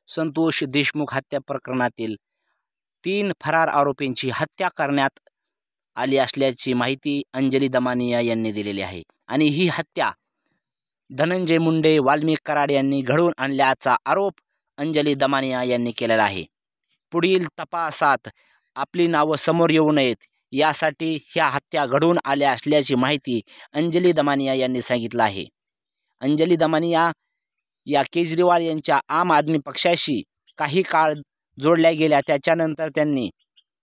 संतोष देशमुख हत्या प्रकरणातील 3 फरार आरोपींची हत्या करण्यात आली असल्याची माहिती अंजली दमानिया यांनी दिलेली आहे। आणि ही हत्या धनंजय मुंडे, वाल्मिक कराड यांनी घडवून आणल्याचा आरोप अंजली दमानिया यांनी केलेला आहे। पुढील तपासात आपली नावं समोर येऊ नयेत यासाठी ह्या हत्या घडवून आल्या असल्याची माहिती अंजली दमानिया यांनी सांगितलं आहे। अंजली दमानिया या केजरीवाल यांच्या आम आदमी पक्षाशी काही काळ जोडल्या गेल्या। त्याच्यानंतर त्यांनी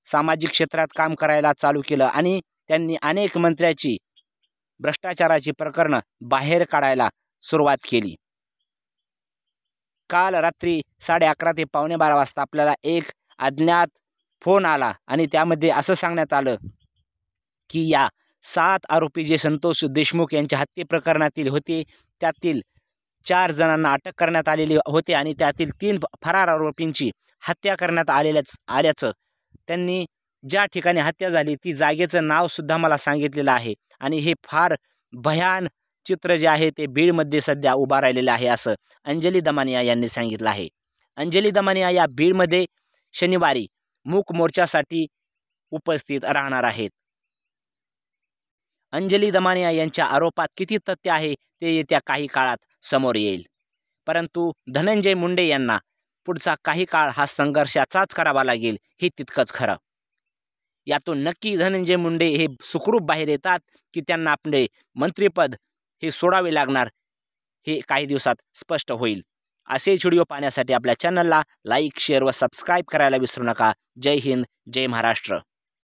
सामाजिक क्षेत्रात काम करायला चालू केलं आणि त्यांनी अनेक मंत्र्याची भ्रष्टाचाराची प्रकरणं बाहेर काढायला सुरुवात केली। काल रात्री 11:30 ते 11:45 वाजता आपल्याला एक अज्ञात फोन आला आणि त्यामध्ये असं सांगण्यात आलं की या 7 आरोपी जे संतोष देशमुख यांच्या हत्ये प्रकरणातील होते त्यातील 4 जणांना अटक करण्यात आलेली होते आणि त्यातील 3 फरार आरोपींची हत्या करण्यात आल्याचं त्यांनी ज्या ठिकाणी हत्या झाली ती जागेचं नाव सुद्धा मला सांगितलेलं आहे। आणि हे फार भयान चित्र जे आहे ते बीडमध्ये सध्या उभा राहिलेलं आहे असं अंजली दमानिया यांनी सांगितलं आहे। अंजली दमानिया या बीडमध्ये शनिवारी मूक मोर्चासाठी उपस्थित राहणार आहेत। अंजली दमानिया यांच्या आरोपात किती तथ्य आहे ते येत्या काही काळात समोर येईल, परंतु धनंजय मुंडे यांना पुढचा काही काळ हा संघर्षाचाच करावा लागेल हे तितकंच खरं। यातून नक्की धनंजय मुंडे हे सुखरूप बाहेर येतात की त्यांना आपले मंत्रिपद हे सोडावे लागणार हे काही दिवसात स्पष्ट होईल। असेच व्हिडिओ पाहण्यासाठी आपल्या चॅनलला लाईक, शेअर व सबस्क्राईब करायला विसरू नका। जय हिंद, जय महाराष्ट्र।